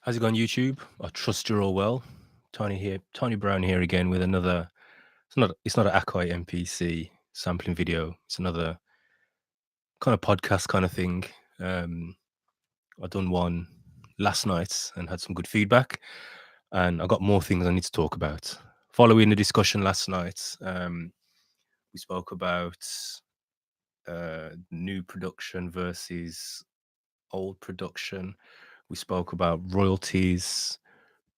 How's it going, YouTube? I trust you're all well. Tony here, Tony Brown here again with another. It's not an Akai MPC sampling video. It's another kind of podcast kind of thing. Um, I done one last night and had some good feedback, and I got more things I need to talk about. Following the discussion last night, we spoke about new production versus old production. We spoke about royalties,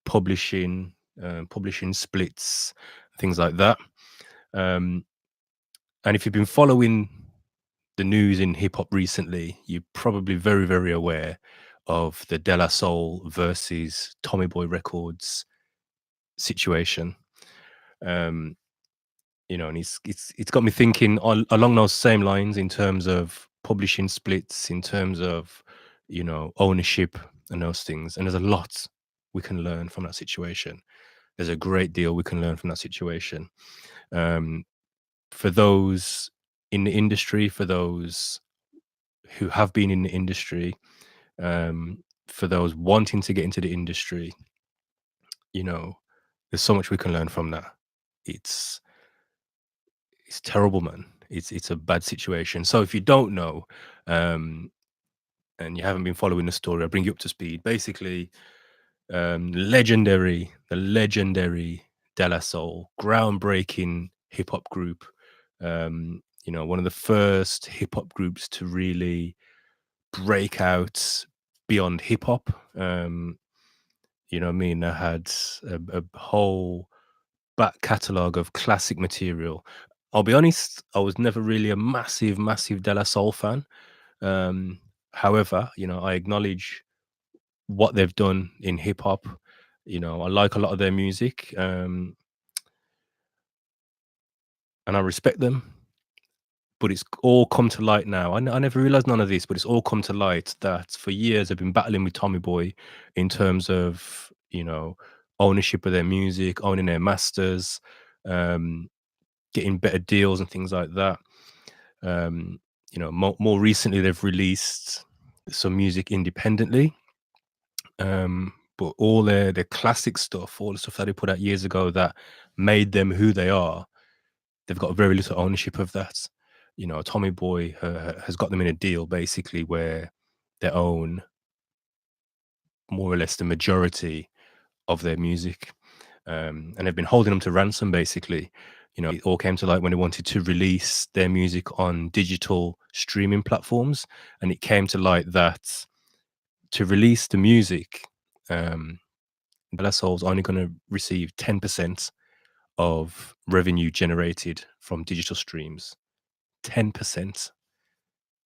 publishing, publishing splits, things like that. Um, and if you've been following the news in hip hop recently, you're probably very, very aware of the De La Soul versus Tommy Boy Records situation. Um, and it's got me thinking along those same lines in terms of publishing splits, in terms of ownership and those things. And there's a lot we can learn from that situation. There's a great deal we can learn from that situation. Um, for those in the industry, for those who have been in the industry, for those wanting to get into the industry, you know, there's so much we can learn from that. It's it's terrible, man. It's a bad situation. So if you don't know, um, and you haven't been following the story, I'll bring you up to speed. Basically, the legendary De La Soul, groundbreaking hip hop group. One of the first hip hop groups to really break out beyond hip hop. You know what I mean? I had a whole back catalogue of classic material. I'll be honest, I was never really a massive, massive De La Soul fan. Um, However, I acknowledge what they've done in hip hop. I like a lot of their music, and I respect them. But it's all come to light now. I never realized none of this, but it's all come to light that for years I've been battling with Tommy Boy in terms of ownership of their music, owning their masters, um, getting better deals and things like that. More recently they've released some music independently. But all their classic stuff, all the stuff that they put out years ago that made them who they are, they've got very little ownership of that. Tommy Boy has got them in a deal basically where they own more or less the majority of their music, and they've been holding them to ransom basically. It all came to light when they wanted to release their music on digital streaming platforms, and it came to light that to release the music, Bella Soul's only going to receive 10% of revenue generated from digital streams. 10%.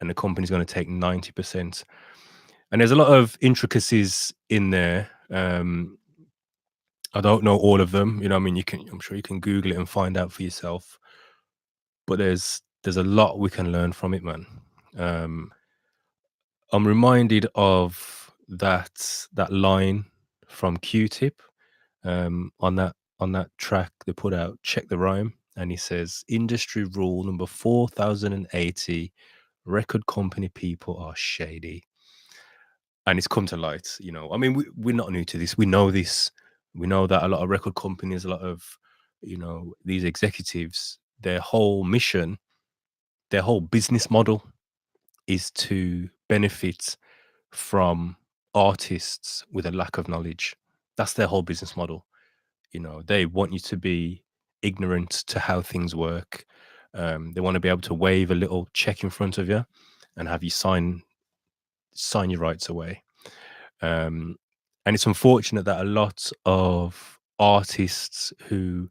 And the company's going to take 90%. And there's a lot of intricacies in there. I don't know all of them. I mean, I'm sure you can Google it and find out for yourself. But there's a lot we can learn from it, man. I'm reminded of that line from Q-Tip, on that track they put out, Check the Rhyme, and he says, industry rule number 4080, record company people are shady. And it's come to light. I mean, we're not new to this. We know this. We know that a lot of record companies, a lot of these executives, their whole mission, their whole business model is to benefit from artists with a lack of knowledge. That's their whole business model. They want you to be ignorant to how things work. They want to be able to wave a little check in front of you and have you sign your rights away. And it's unfortunate that a lot of artists who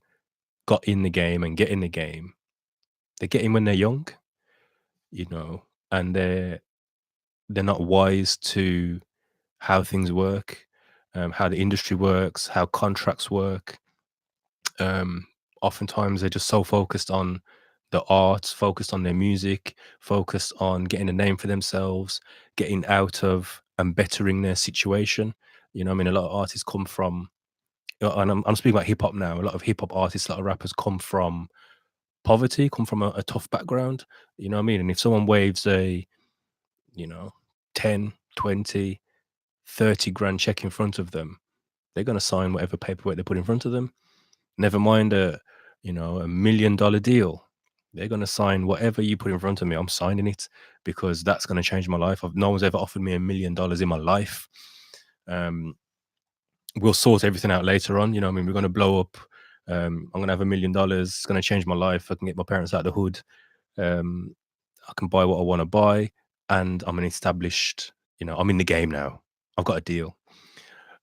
got in the game and get in the game, they get in when they're young, and they're not wise to how things work, how the industry works, how contracts work. Oftentimes they're just so focused on the art, focused on their music, focused on getting a name for themselves, getting out of and bettering their situation. I mean, a lot of artists come from, and I'm speaking about hip hop now. A lot of hip hop artists, a lot of rappers come from poverty, come from a tough background. You know what I mean? And if someone waves a, you know, 10, 20, 30 grand check in front of them, they're going to sign whatever paperwork they put in front of them. Never mind $1 million deal. They're going to sign whatever you put in front of me. I'm signing it because that's going to change my life. No one's ever offered me $1 million in my life. We'll sort everything out later on. We're going to blow up. I'm going to have $1 million. It's going to change my life. I can get my parents out of the hood. I can buy what I want to buy, and I'm an established, I'm in the game now. I've got a deal.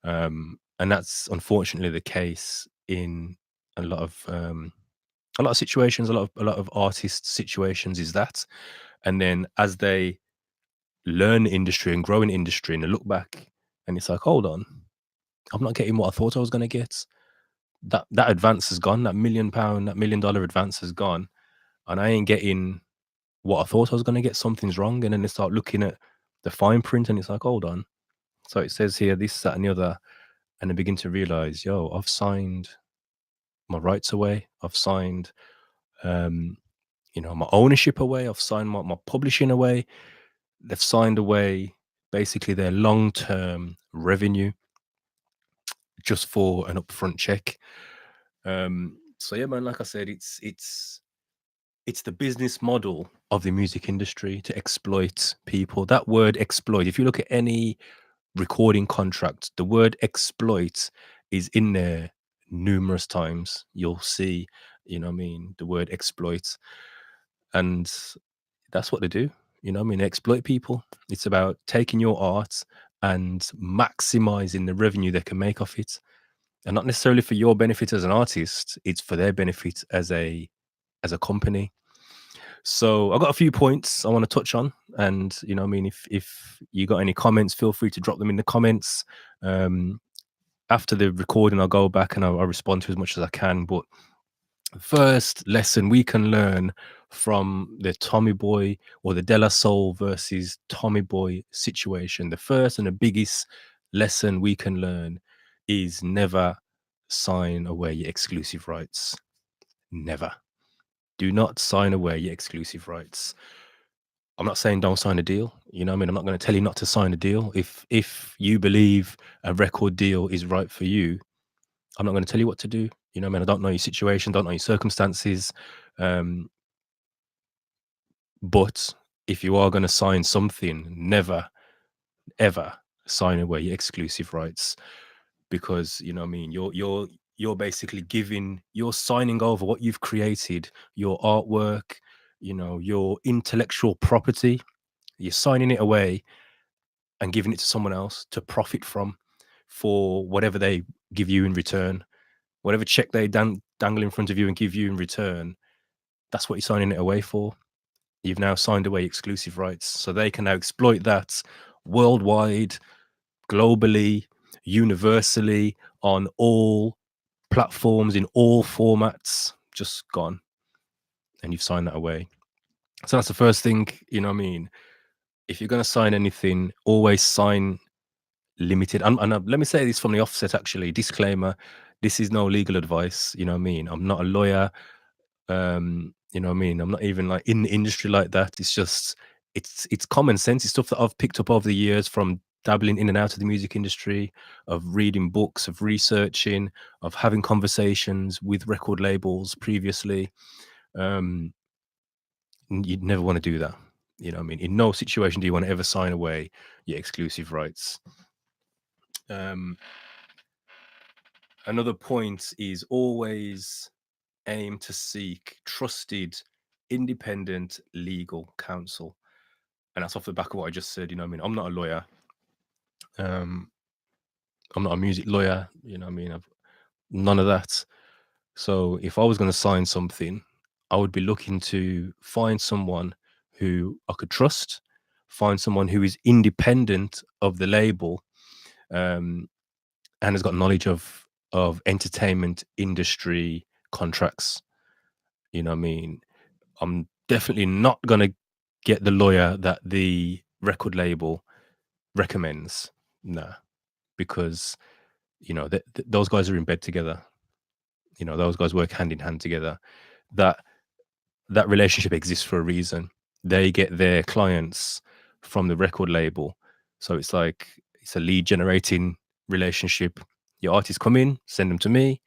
And that's unfortunately the case in a lot of situations, a lot of artist situations is that. And then as they learn the industry and grow in industry and they look back and it's like, hold on, I'm not getting what I thought I was going to get. That advance has gone, that £1 million, that $1 million advance has gone, and I ain't getting what I thought I was going to get. Something's wrong. And then they start looking at the fine print and it's like, hold on. So it says here this, that, and the other. And they begin to realize, I've signed my rights away. I've signed, my ownership away. I've signed my publishing away. They've signed away basically their long-term revenue just for an upfront check. So yeah, man, like I said, it's the business model of the music industry to exploit people. That word exploit, if you look at any recording contract, the word exploit is in there numerous times. You'll see, the word exploit. And that's what they do. They exploit people. It's about taking your art and maximizing the revenue they can make off it. And not necessarily for your benefit as an artist, it's for their benefit as a company. So I've got a few points I want to touch on, and if you got any comments, feel free to drop them in the comments. After the recording, I'll go back and I'll respond to as much as I can. But first lesson we can learn from the Tommy Boy or the De La Soul versus Tommy Boy situation, the first and the biggest lesson we can learn is never sign away your exclusive rights. Never. Do not sign away your exclusive rights. I'm not saying don't sign a deal. I'm not going to tell you not to sign a deal. If you believe a record deal is right for you, I'm not going to tell you what to do. I don't know your situation, don't know your circumstances. But if you are going to sign something, never, ever sign away your exclusive rights, because you're basically you're signing over what you've created, your artwork, your intellectual property. You're signing it away and giving it to someone else to profit from for whatever they give you in return. Whatever check they dangle in front of you and give you in return, that's what you're signing it away for. You've now signed away exclusive rights, so they can now exploit that worldwide, globally, universally, on all platforms, in all formats. Just gone. And you've signed that away. So that's the first thing, if you're going to sign anything, always sign limited. And let me say this from the offset, actually, disclaimer, this is no legal advice. I'm not a lawyer. I'm not even like in the industry like that. It's just, it's common sense. It's stuff that I've picked up over the years from dabbling in and out of the music industry, of reading books, of researching, of having conversations with record labels previously. You'd never want to do that. In no situation do you want to ever sign away your exclusive rights. Another point is always aim to seek trusted, independent legal counsel. And that's off the back of what I just said. I'm not a lawyer. I'm not a music lawyer. I've none of that. So if I was going to sign something, I would be looking to find someone who I could trust, find someone who is independent of the label, and has got knowledge of entertainment industry contracts. I'm definitely not going to get the lawyer that the record label recommends. Nah, because those guys are in bed together. Those guys work hand in hand together. That relationship exists for a reason. They get their clients from the record label, so it's like It's a lead generating relationship. Your artists come in, send them to me.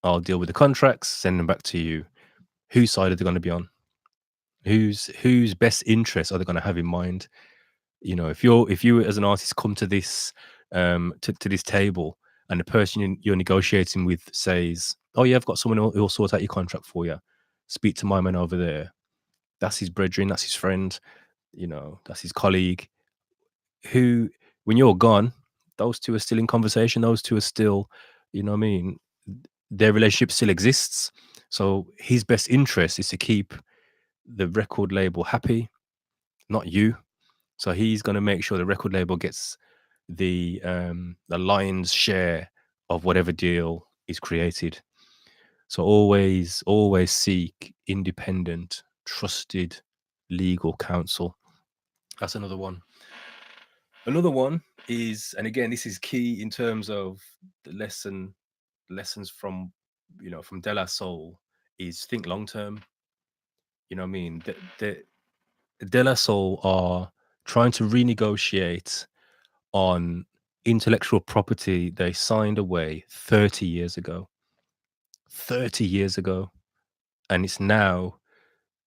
I'll deal with the contracts, send them back to you. Whose side are they going to be on? Whose best interests are they going to have in mind? You know, if you as an artist come to this to this table, and the person you're negotiating with says, "Oh yeah, I've got someone who'll sort out your contract for you. Speak to my man over there." That's his brethren, that's his friend, you know, that's his colleague. Who, when you're gone, those two are still in conversation. Those two are still, you know what I mean? Their relationship still exists. So his best interest is to keep the record label happy, not you. So he's going to make sure the record label gets the lion's share of whatever deal is created. So always seek independent, trusted legal counsel. That's another one. Another one is, and again, this is key in terms of the lessons from, you know, from De La Soul, is think long term. You know what I mean? The De La Soul are trying to renegotiate on intellectual property they signed away 30 years ago. 30 years ago. And it's now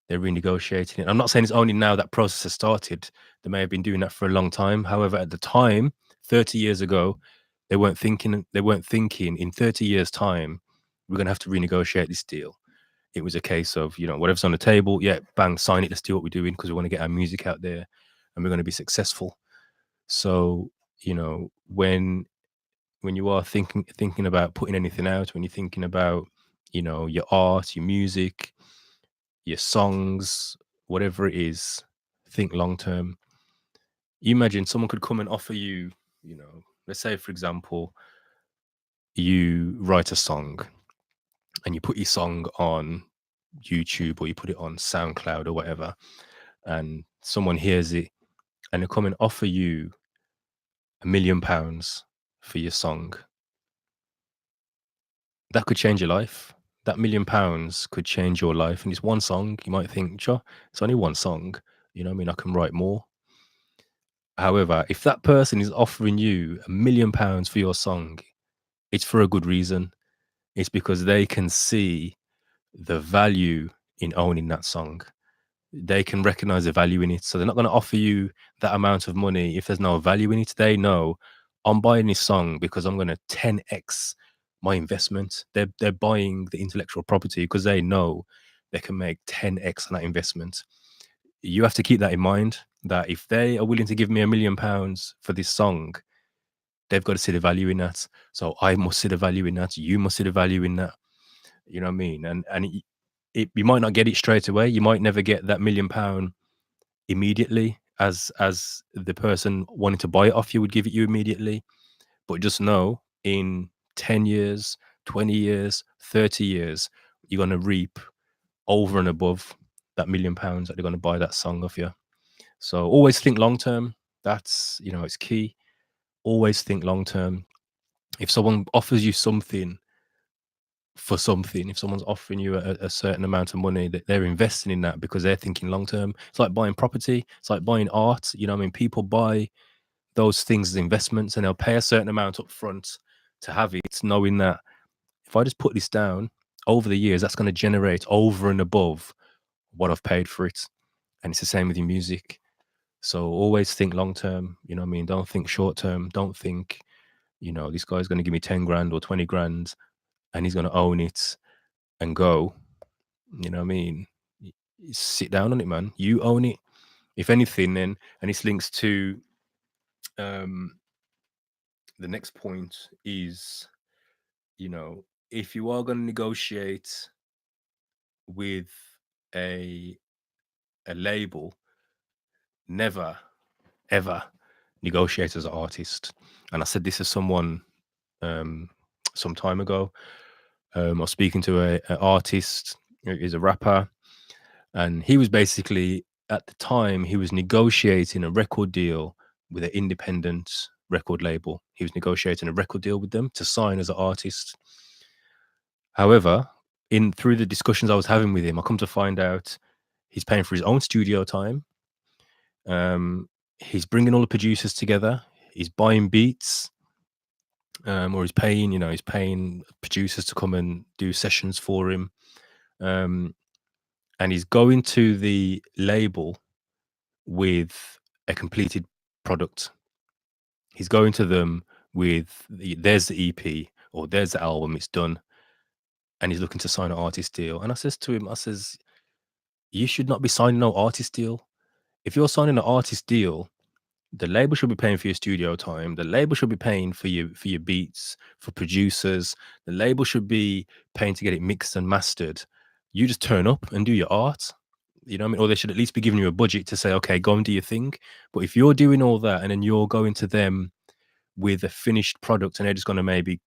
they're renegotiating it. I'm not saying it's only now that process has started. They may have been doing that for a long time. However, at the time, 30 years ago, they weren't thinking in 30 years' time, we're gonna have to renegotiate this deal. It was a case of, you know, whatever's on the table, yeah, bang, sign it, let's do what we're doing because we want to get our music out there and we're going to be successful. So, you know, when you are thinking about putting anything out, when you're thinking about, you know, your art, your music, your songs, whatever it is, think long term. You imagine someone could come and offer you, you know, let's say, for example, you write a song and you put your song on YouTube or you put it on SoundCloud or whatever, and someone hears it and they come and offer you £1 million for your song. That could change your life. That £1 million could change your life. And it's one song. You might think, sure, it's only one song. You know what I mean? I can write more. However, if that person is offering you £1 million for your song, it's for a good reason. It's because they can see the value in owning that song. They can recognize the value in it. So they're not going to offer you that amount of money if there's no value in it. They know I'm buying this song because I'm going to 10x my investment. They're buying the intellectual property because they know they can make 10x on that investment. You have to keep that in mind, that if they are willing to give me £1 million for this song, they've got to see the value in that. So I must see the value in that. You must see the value in that. You know what I mean? And you might not get it straight away. You might never get that £1 million immediately as the person wanting to buy it off you would give it you immediately. But just know, in 10 years, 20 years, 30 years, you're going to reap over and above that £1 million that they're going to buy that song off you. So always think long term. That's, you know, it's key. Always think long term. If someone offers you something for something, if someone's offering you a certain amount of money, that they're investing in that because they're thinking long term. It's like buying property. It's like buying art. You know what I mean? People buy those things as investments and they'll pay a certain amount up front to have it, knowing that if I just put this down over the years, that's going to generate over and above what I've paid for it. And it's the same with your music. So always think long term. You know what I mean? Don't think short term. Don't think, you know, this guy's going to give me 10 grand or 20 grand and he's going to own it and go. You know what I mean? Sit down on it, man. You own it. If anything, then, and this links to the next point is, you know, if you are going to negotiate with a label, never ever negotiate as an artist. And I said this to someone some time ago. I was speaking to an artist who is a rapper, and he was basically, at the time, he was negotiating a record deal with an independent record label. He was negotiating a record deal with them to sign as an artist. However, through the discussions I was having with him, I come to find out he's paying for his own studio time. He's bringing all the producers together. he's buying beats, or he's paying producers to come and do sessions for him, um, and he's going to the label with a completed product. He's going to them with there's the EP or there's the album, it's done, and he's looking to sign an artist deal. And I says to him, I says, you should not be signing no artist deal. If you're signing an artist deal, the label should be paying for your studio time. The label should be paying for your beats, for producers. The label should be paying to get it mixed and mastered. You just turn up and do your art. You know what I mean? Or they should at least be giving you a budget to say, okay, go and do your thing. But if you're doing all that and then you're going to them with a finished product and they're just going to maybe,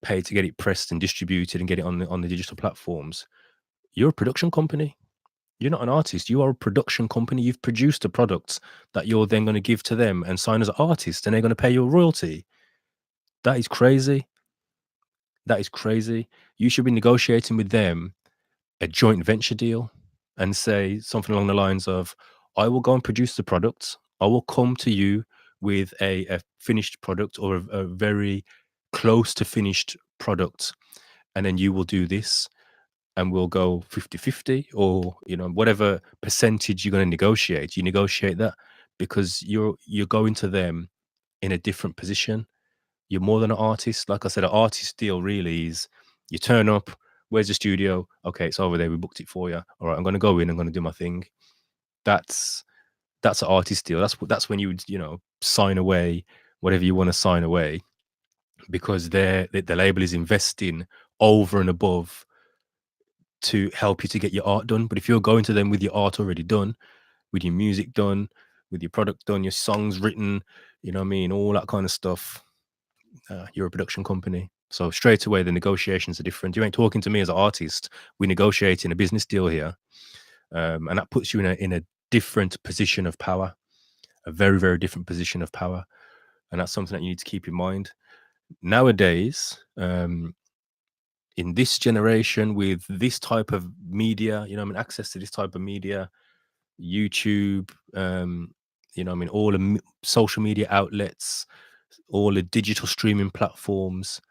pay to get it pressed and distributed and get it on the digital platforms, you're a production company. You're not an artist. You are a production company. You've produced a product that you're then going to give to them and sign as an artist, and they're going to pay you a royalty. That is crazy. That is crazy. You should be negotiating with them a joint venture deal and say something along the lines of, I will go and produce the product. I will come to you with a finished product or a very close to finished product. And then you will do this and we'll go 50-50, or, whatever percentage you're going to negotiate, you negotiate that, because you're going to them in a different position. You're more than an artist. Like I said, an artist deal really is you turn up, where's the studio? Okay, it's over there. We booked it for you. All right, I'm going to go in. I'm going to do my thing. That's an artist deal. That's when you would, sign away whatever you want to sign away, because the label is investing over and above to help you to get your art done. But if you're going to them with your art already done, with your music done, with your product done, your songs written, all that kind of stuff, you're a production company. So straight away, the negotiations are different. You ain't talking to me as an artist. We're negotiating a business deal here. And that puts you in a different position of power, a very, very different position of power. And that's something that you need to keep in mind. Nowadays, in this generation, with this type of media, access to this type of media, YouTube, all the social media outlets, all the digital streaming platforms,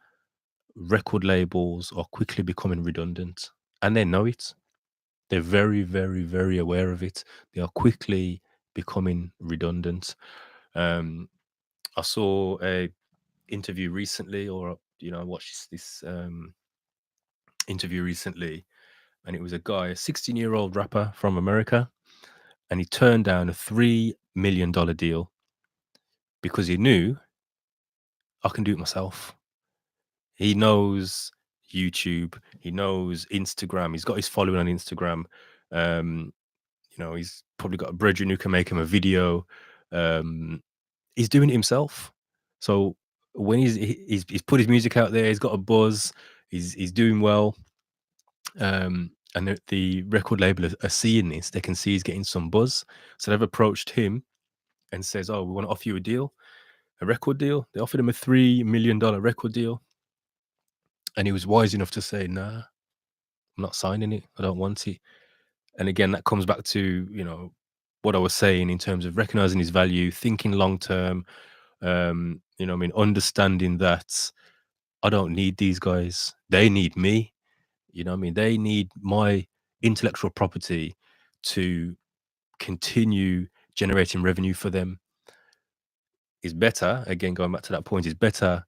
record labels are quickly becoming redundant, and they know it. They're very, very, very aware of it. They are quickly becoming redundant. I saw a interview recently, or I watched this interview recently, and it was a guy, a 16-year-old rapper from America, and he turned down a $3 million deal because he knew, I can do it myself. He knows YouTube, he knows Instagram, he's got his following on Instagram. He's probably got a brethren who can make him a video. He's doing it himself. So when he's put his music out there, he's got a buzz, he's doing well. And the record label are seeing this. They can see he's getting some buzz, so they've approached him and says, "Oh, we want to offer you a deal, a record deal." They offered him a $3 million record deal, and he was wise enough to say, "Nah, I'm not signing it. I don't want it." And again, that comes back to what I was saying in terms of recognizing his value, thinking long term. Understanding that I don't need these guys; they need me. They need my intellectual property to continue generating revenue for them. Is better, again, going back to that point, is better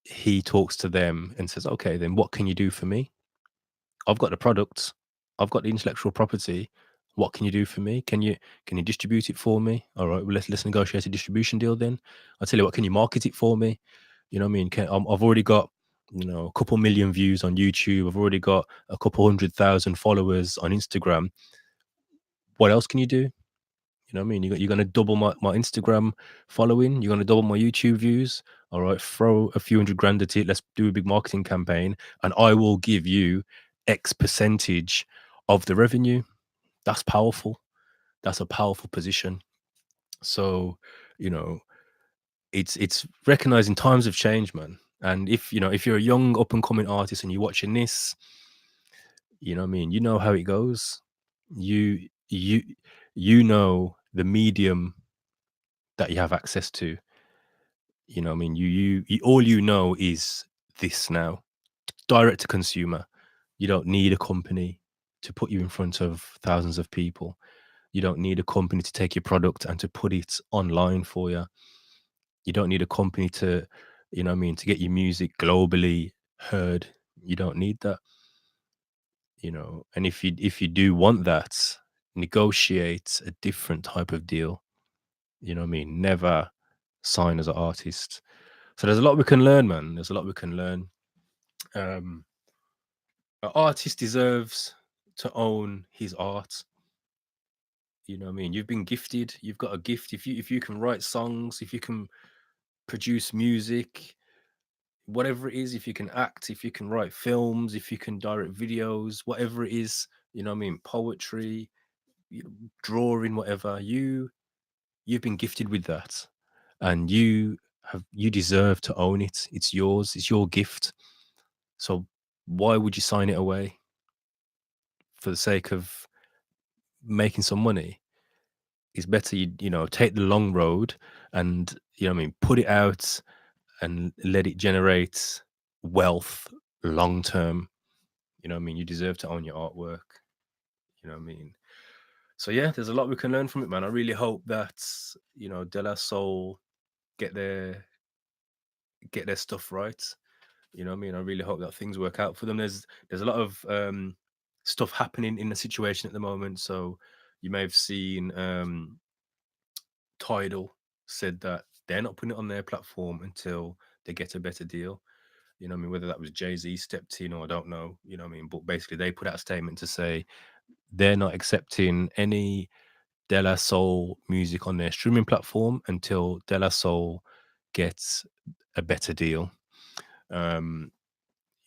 he talks to them and says, okay, then what can you do for me? I've got the product, I've got the intellectual property. What can you do for me? Can you distribute it for me? All right, well, let's negotiate a distribution deal then. I'll tell you what, can you market it for me? I've already got a couple million views on YouTube. I've already got a couple 100,000 followers on Instagram. What else can you do? You're going to double my Instagram following. You're going to double my YouTube views. All right, throw a few $100,000 at it. Let's do a big marketing campaign, and I will give you X percentage of the revenue. That's powerful. That's a powerful position. So, it's recognizing times have changed, man. And if you're a young up and coming artist and you're watching this, you know how it goes. You know the medium that you have access to. You know what I mean? You all you know is this now, direct to consumer. You don't need a company to put you in front of thousands of people. You don't need a company to take your product and to put it online for you. You don't need a company to, you know what I mean, to get your music globally heard. You don't need that, you know. And if you do want that, negotiate a different type of deal. You know what I mean? Never sign as an artist. So there's a lot we can learn, man. There's a lot we can learn. Um, an artist deserves to own his art. You know what I mean? You've been gifted. You've got a gift. If you can write songs, if you can produce music, whatever it is, if you can act, if you can write films, if you can direct videos, whatever it is, you know what I mean, poetry, drawing, whatever, you've been gifted with that, and you deserve to own it. It's yours. It's your gift. So why would you sign it away for the sake of making some money? It's better you take the long road and, you know what I mean, put it out and let it generate wealth long term. You know what I mean? You deserve to own your artwork. You know what I mean? So yeah, there's a lot we can learn from it, man. I really hope that, De La Soul get their get their stuff right. You know what I mean? I really hope that things work out for them. There's a lot of stuff happening in the situation at the moment. So you may have seen Tidal said that they're not putting it on their platform until they get a better deal. You know what I mean? Whether that was Jay-Z stepped in or I don't know, you know what I mean? But basically they put out a statement to say they're not accepting any De La Soul music on their streaming platform until De La Soul gets a better deal. Um,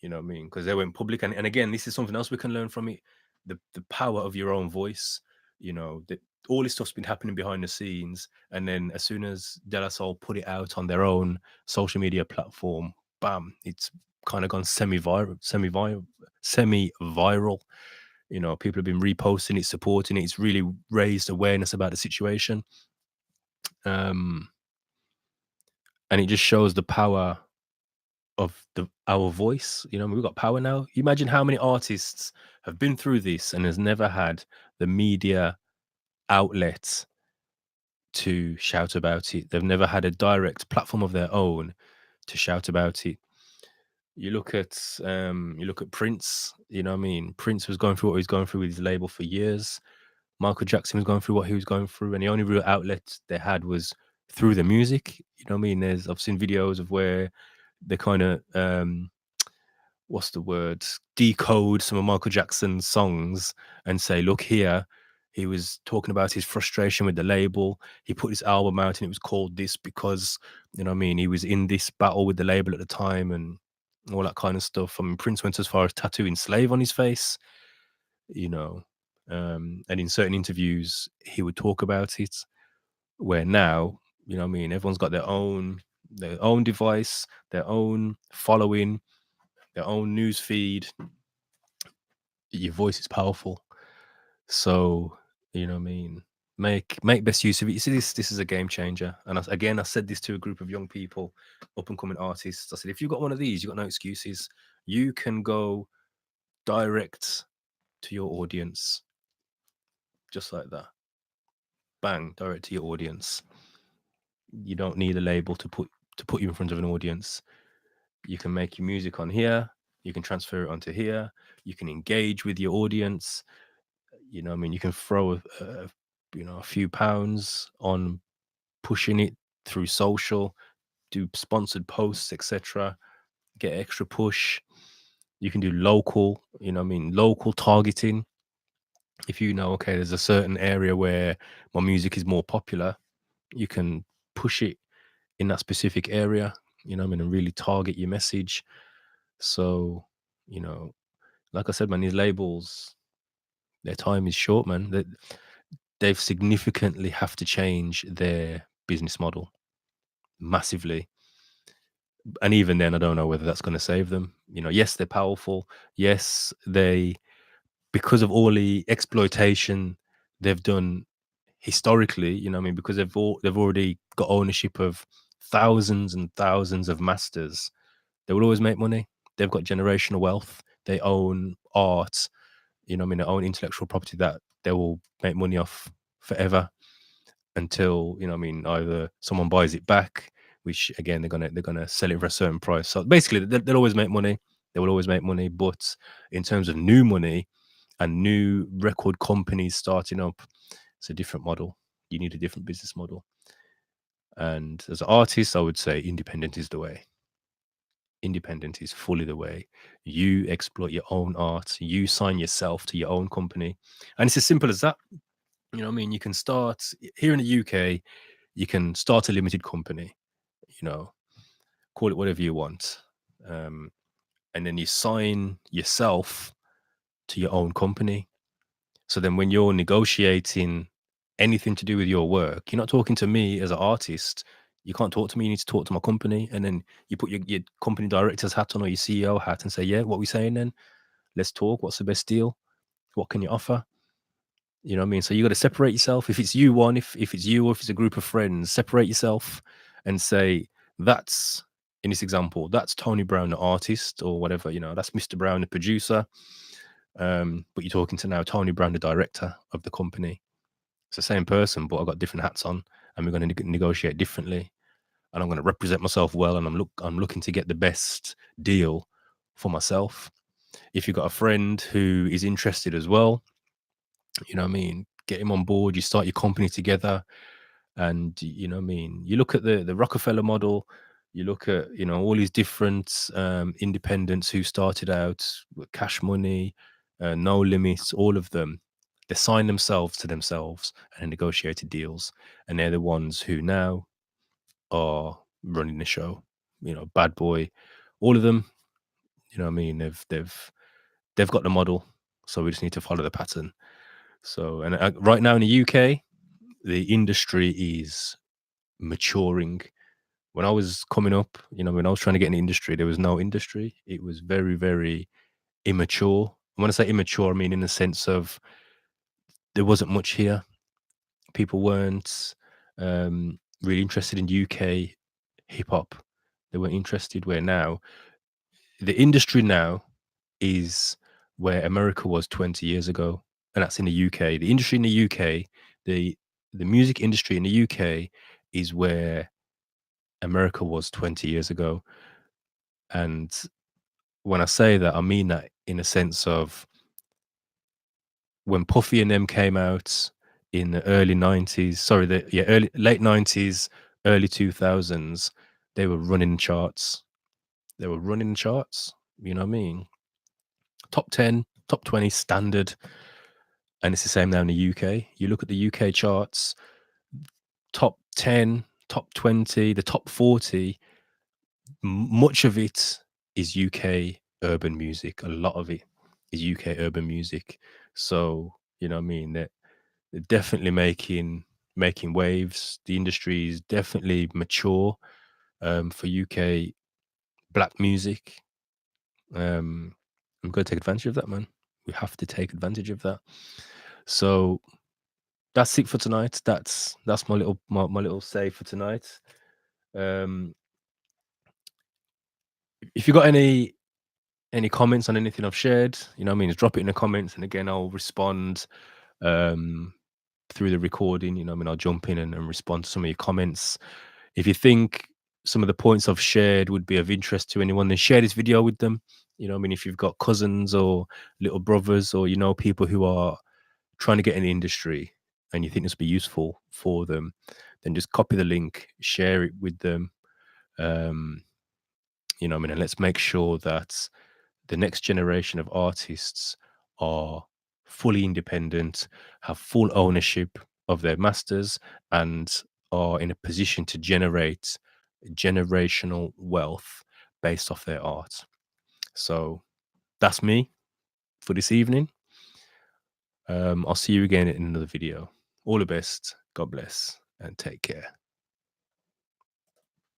you know what I mean? Because they went public, and again, this is something else we can learn from it: the power of your own voice. You know that all this stuff's been happening behind the scenes, and then as soon as De La Soul put it out on their own social media platform, bam! It's kind of gone semi-viral. You know, people have been reposting it, supporting it. It's really raised awareness about the situation, um, and it just shows the power of our voice. You know, we've got power now. You imagine how many artists have been through this and has never had the media outlets to shout about it. They've never had a direct platform of their own to shout about it. You look at Prince. You know what I mean? Prince was going through what he was going through with his label for years. Michael Jackson was going through what he was going through, and the only real outlet they had was through the music. You know what I mean? I've seen videos of where they kind of what's the word, decode some of Michael Jackson's songs and say, look here, he was talking about his frustration with the label. He put his album out and it was called this because, you know what I mean, he was in this battle with the label at the time and all that kind of stuff. I mean, Prince went as far as tattooing slave on his face, you know. And in certain interviews, he would talk about it. Where now, you know what I mean, everyone's got their own device, their own following, their own news feed. Your voice is powerful. So, you know what I mean? Make best use of it. You see, this is a game changer. And again, I said this to a group of young people, up and coming artists. I said, if you've got one of these, you've got no excuses. You can go direct to your audience, just like that. Bang, direct to your audience. You don't need a label to put you in front of an audience. You can make your music on here. You can transfer it onto here. You can engage with your audience. You know what I mean? You can throw a few pounds on pushing it through social, do sponsored posts, etc. Get extra push. You can do local, you know what I mean, local targeting. If you know, okay, there's a certain area where my music is more popular, you can push it in that specific area, you know what I mean, and really target your message. So, you know, like I said, man, these labels, their time is short, man. They've significantly have to change their business model massively. And even then, I don't know whether that's going to save them. You know, yes, they're powerful. Yes, because of all the exploitation they've done historically, because they've already got ownership of thousands and thousands of masters, they will always make money. They've got generational wealth. They own art, they own intellectual property that they will make money off forever until, either someone buys it back, which again they're gonna sell it for a certain price. So basically they'll always make money. They will always make money. But in terms of new money and new record companies starting up, it's a different model. You need a different business model. And as an artist, I would say independent is the way. Independent is fully the way. You exploit your own art. You sign yourself to your own company. And it's as simple as that. You can start here in the UK, you can start a limited company, you know, call it whatever you want. Um, and then you sign yourself to your own company. So then when you're negotiating anything to do with your work, you're not talking to me as an artist. You can't talk to me. You need to talk to my company. And then you put your company director's hat on or your CEO hat and say, yeah, what are we saying then? Let's talk. What's the best deal? What can you offer? You know what I mean? So you got to separate yourself. If it's you one, if it's you or if it's a group of friends, separate yourself and say, that's, in this example, that's Tony Brown, the artist, or whatever, that's Mr. Brown, the producer. But you're talking to now Tony Brown, the director of the company. It's the same person, but I've got different hats on, and we're going to negotiate differently. And I'm going to represent myself well, and I'm looking to get the best deal for myself. If you've got a friend who is interested as well, get him on board. You start your company together, and you look at the Rockefeller model. You look at all these different independents who started out with cash money, no limits. All of them, they signed themselves to themselves and negotiated deals, and they're the ones who now are running the show. Bad Boy, all of them. They've got the model, so we just need to follow the pattern. So, and right now in the UK, the industry is maturing. When I was coming up, when I was trying to get in the industry, there was no industry. It was very, very immature. And when I say immature, I mean in the sense of there wasn't much here. People weren't really interested in UK hip hop. They weren't interested. Where now, the industry now is where America was 20 years ago, and that's in the UK. The industry in the UK, the music industry in the UK is where America was 20 years ago. And when I say that, I mean that in a sense of when Puffy and them came out in the early 90s, sorry, late 90s, early 2000s, they were running charts. They were running charts, you know what I mean? Top 10, top 20 standard. And it's the same now in the UK. You look at the UK charts, top 10, top 20, the top 40, much of it is UK urban music. A lot of it is UK urban music. So, you know what I mean? They're definitely making waves. The industry is definitely mature for UK black music. We've got to take advantage of that, man. We have to take advantage of that. So that's it for tonight. That's my little say for tonight. If you got any comments on anything I've shared, just drop it in the comments, and again I'll respond through the recording. I'll jump in and respond to some of your comments. If you think some of the points I've shared would be of interest to anyone, then share this video with them. If you've got cousins or little brothers, or people who are trying to get in the industry and you think this would be useful for them, then just copy the link, share it with them. And let's make sure that the next generation of artists are fully independent, have full ownership of their masters, and are in a position to generate generational wealth based off their art. So that's me for this evening. I'll see you again in another video. All the best. God bless and take care.